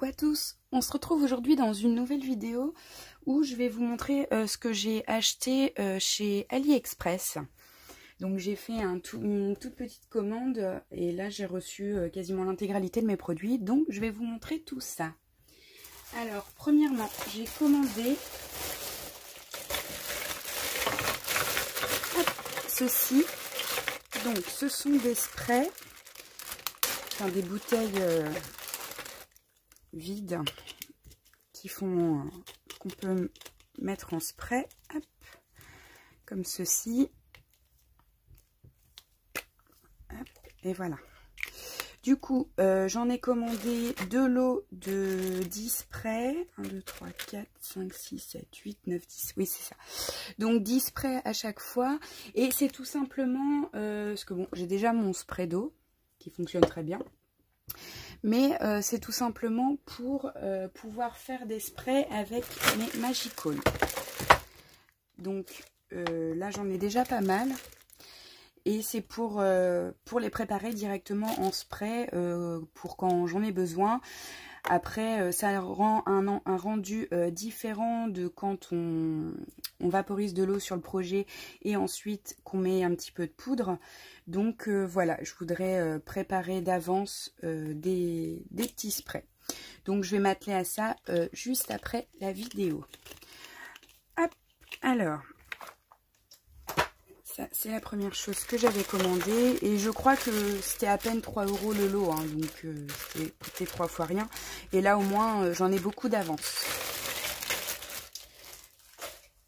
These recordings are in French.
Coucou à tous, on se retrouve aujourd'hui dans une nouvelle vidéo où je vais vous montrer ce que j'ai acheté chez AliExpress. Donc j'ai fait une toute petite commande et là j'ai reçu quasiment l'intégralité de mes produits, donc je vais vous montrer tout ça. Alors premièrement, j'ai commandé ceci. Donc ce sont des sprays, enfin des bouteilles vides qui font qu'on peut mettre en spray, hop, comme ceci. Hop, et voilà. Du coup, j'en ai commandé 2 lots de 10 sprays. 1, 2, 3, 4, 5, 6, 7, 8, 9, 10. Oui, c'est ça. Donc 10 sprays à chaque fois. Et c'est tout simplement, parce que bon, j'ai déjà mon spray d'eau qui fonctionne très bien. Mais c'est tout simplement pour pouvoir faire des sprays avec mes Magical. Donc là, j'en ai déjà pas mal. Et c'est pour les préparer directement en spray pour quand j'en ai besoin. Après, ça rend un rendu différent de quand on vaporise de l'eau sur le projet et ensuite qu'on met un petit peu de poudre. Donc voilà, je voudrais préparer d'avance des petits sprays. Donc je vais m'atteler à ça juste après la vidéo. Hop, alors... c'est la première chose que j'avais commandée et je crois que c'était à peine 3 € le lot, hein, donc c'était coûté 3 fois rien. Et là au moins j'en ai beaucoup d'avance.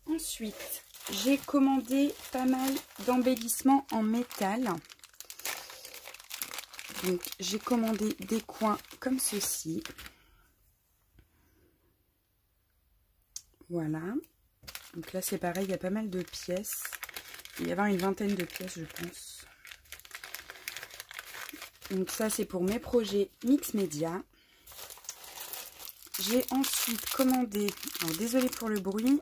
Ensuite, j'ai commandé pas mal d'embellissements en métal. Donc j'ai commandé des coins comme ceci. Voilà. Donc là c'est pareil, il y a pas mal de pièces. Il y a une vingtaine de pièces, je pense. Donc ça, c'est pour mes projets Mix Media. J'ai ensuite commandé... Alors, désolée pour le bruit.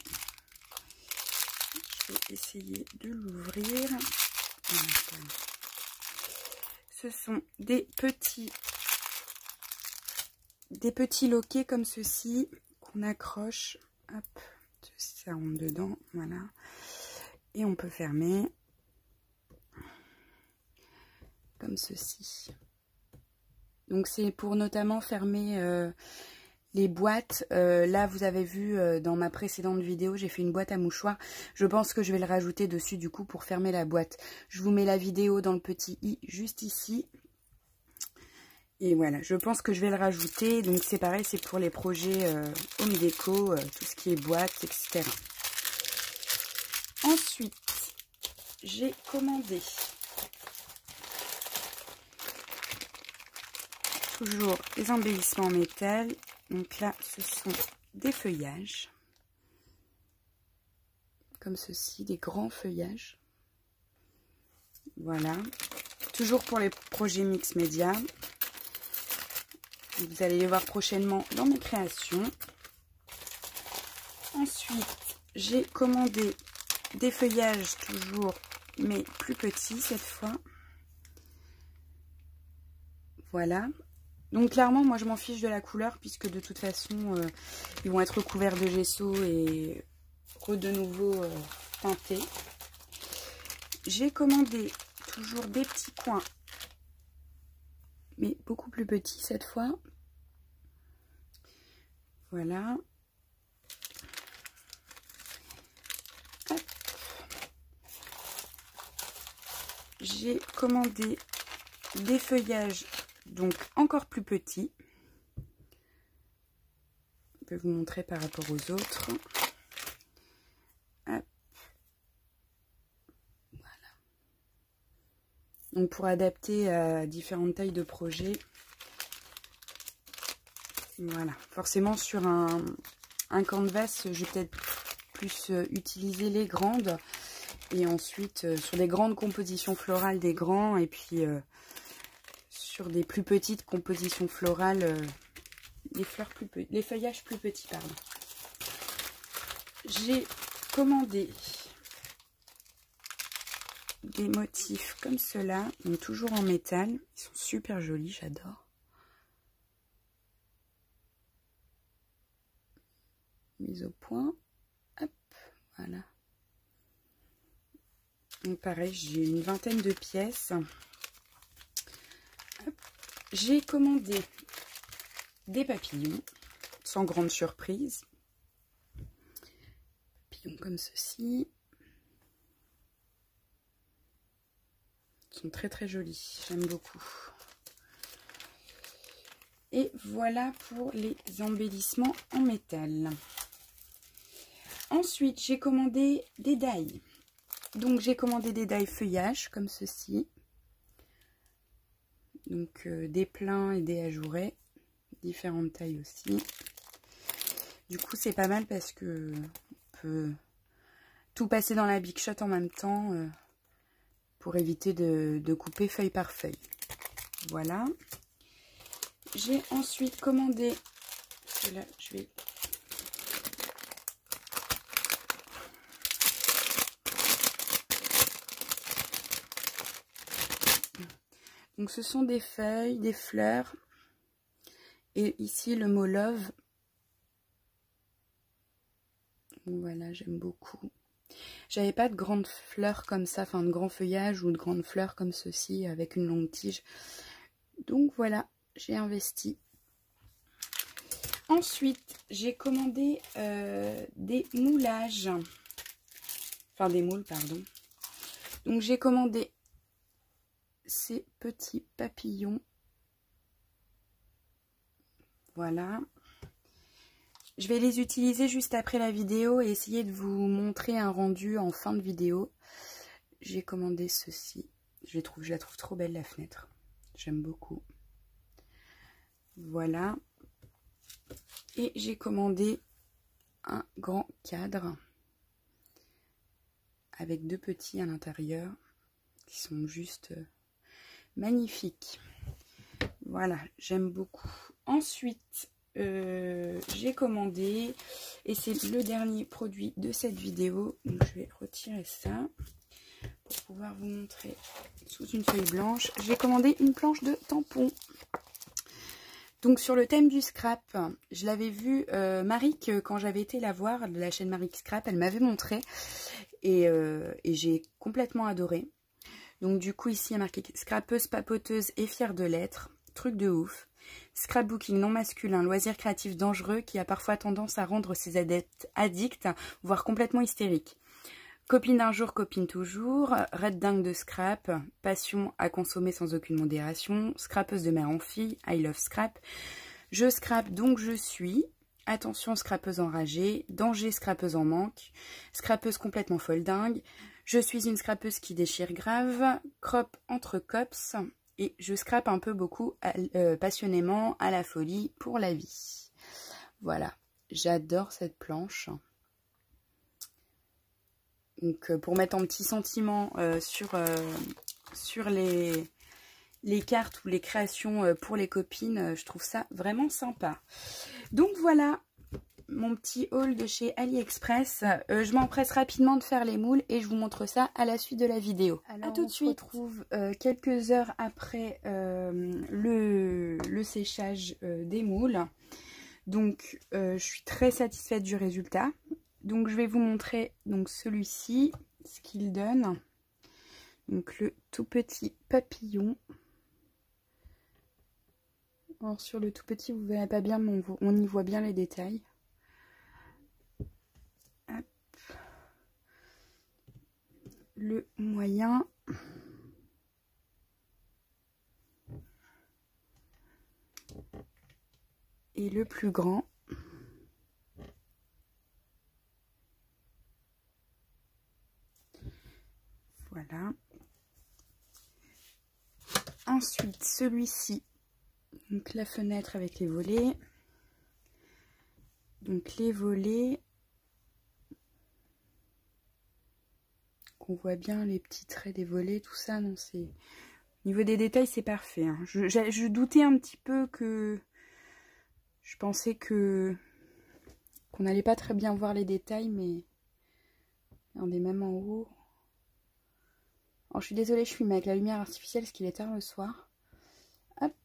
Je vais essayer de l'ouvrir. Ce sont des petits loquets comme ceci qu'on accroche. Hop, ça rentre dedans. Voilà. Et on peut fermer comme ceci. Donc c'est pour notamment fermer les boîtes. Là vous avez vu dans ma précédente vidéo, j'ai fait une boîte à mouchoirs. Je pense que je vais le rajouter dessus du coup pour fermer la boîte. Je vous mets la vidéo dans le petit i juste ici. Et voilà, je pense que je vais le rajouter. Donc c'est pareil, c'est pour les projets home déco, tout ce qui est boîte, etc. Ensuite, j'ai commandé toujours des embellissements en métal. Donc là, ce sont des feuillages. Comme ceci, des grands feuillages. Voilà. Toujours pour les projets Mix Media. Vous allez les voir prochainement dans mes créations. Ensuite, j'ai commandé des feuillages toujours, mais plus petits cette fois. Voilà. Donc clairement, moi je m'en fiche de la couleur puisque de toute façon, ils vont être recouverts de gesso et de nouveau teintés. J'ai commandé toujours des petits coins, mais beaucoup plus petits cette fois. Voilà. J'ai commandé des feuillages donc encore plus petits. Je vais vous montrer par rapport aux autres. Hop. Voilà. Donc pour adapter à différentes tailles de projets. Voilà. Forcément sur un canvas, je vais peut-être plus utiliser les grandes. Et ensuite, sur des grandes compositions florales, des grands. Et puis, sur des plus petites compositions florales, les feuillages plus petits, pardon. J'ai commandé des motifs comme cela, donc toujours en métal. Ils sont super jolis, j'adore. mise au point. Hop, voilà. Donc pareil, j'ai une vingtaine de pièces. J'ai commandé des papillons, sans grande surprise. Papillons comme ceci. Ils sont très très jolis, j'aime beaucoup. Et voilà pour les embellissements en métal. Ensuite, j'ai commandé des die. Donc, j'ai commandé des die feuillage, comme ceci. Donc, des pleins et des ajourés. Différentes tailles aussi. Du coup, c'est pas mal parce que on peut tout passer dans la Big Shot en même temps pour éviter de couper feuille par feuille. Voilà. J'ai ensuite commandé... Là, je vais... Donc ce sont des feuilles, des fleurs. Et ici le mot love. Voilà, j'aime beaucoup. J'avais pas de grandes fleurs comme ça, enfin de grands feuillages ou de grandes fleurs comme ceci avec une longue tige. Donc voilà, j'ai investi. Ensuite, j'ai commandé des moulages. Enfin des moules, pardon. Donc j'ai commandé ces petits papillons. Voilà. Je vais les utiliser juste après la vidéo et essayer de vous montrer un rendu en fin de vidéo. J'ai commandé ceci. Je la trouve trop belle, la fenêtre. J'aime beaucoup. Voilà. Et j'ai commandé un grand cadre avec deux petits à l'intérieur qui sont juste magnifiques. Voilà, j'aime beaucoup. Ensuite, j'ai commandé, et c'est le dernier produit de cette vidéo, donc je vais retirer ça pour pouvoir vous montrer sous une feuille blanche. J'ai commandé une planche de tampons. Donc sur le thème du scrap, je l'avais vu, Maric, quand j'avais été la voir, de la chaîne Maric Scrap, elle m'avait montré, et j'ai complètement adoré. Donc du coup ici il y a marqué scrapeuse, papoteuse et fière de l'être. Truc de ouf. Scrapbooking non masculin, loisir créatif dangereux qui a parfois tendance à rendre ses adeptes addicts, voire complètement hystériques. Copine d'un jour, copine toujours, red dingue de scrap, passion à consommer sans aucune modération, scrapeuse de mère en fille, I love scrap, je scrape donc je suis, attention scrapeuse enragée, danger scrapeuse en manque, scrapeuse complètement folle dingue, je suis une scrapeuse qui déchire grave, crop entre cops, et je scrape un peu beaucoup, passionnément, à la folie, pour la vie. Voilà, j'adore cette planche. Donc pour mettre un petit sentiment sur les cartes ou les créations pour les copines, je trouve ça vraiment sympa. Donc voilà mon petit haul de chez AliExpress. Je m'empresse rapidement de faire les moules et je vous montre ça à la suite de la vidéo. Alors à tout de suite. On se retrouve quelques heures après le séchage des moules. Donc je suis très satisfaite du résultat. Donc je vais vous montrer donc celui-ci, ce qu'il donne. Donc le tout petit papillon. Alors sur le tout petit, vous ne verrez pas bien, mais on y voit bien les détails. Hop. Le moyen. Et le plus grand. Voilà. Ensuite, celui-ci. Donc la fenêtre avec les volets. Donc les volets. On voit bien les petits traits des volets, tout ça. Non, c'est... Au niveau des détails, c'est parfait. Hein. Je doutais un petit peu que... Je pensais qu'on n'allait pas très bien voir les détails, mais... Regardez, même en haut... Alors, je suis désolée, je filme avec la lumière artificielle parce qu'il est tard le soir. Hop.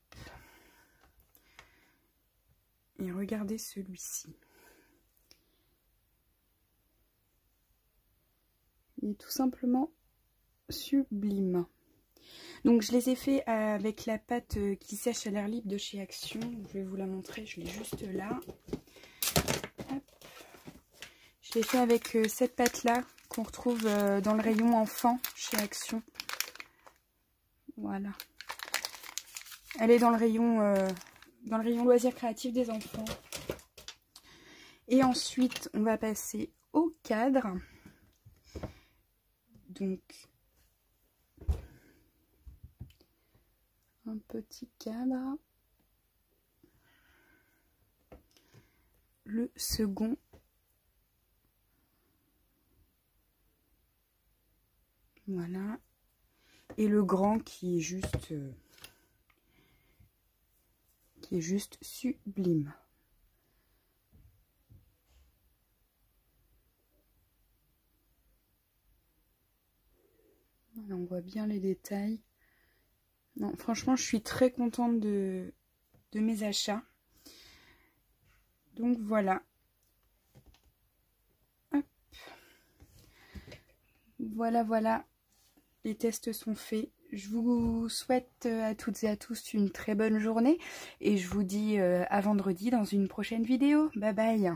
Et regardez celui-ci. Il est tout simplement sublime. Donc je les ai fait avec la pâte qui sèche à l'air libre de chez Action. Je vais vous la montrer, je l'ai juste là. Hop. Je l'ai fait avec cette pâte là qu'on retrouve dans le rayon enfant chez Action. Voilà. Elle est dans le rayon loisirs créatifs des enfants. Et ensuite on va passer au cadre. Donc un petit cadre. Le second. Voilà. Et le grand qui est juste sublime. Là, on voit bien les détails. Non, franchement, je suis très contente de mes achats. Donc voilà. Hop. Voilà. Les tests sont faits. Je vous souhaite à toutes et à tous une très bonne journée. Et je vous dis à vendredi dans une prochaine vidéo. Bye bye.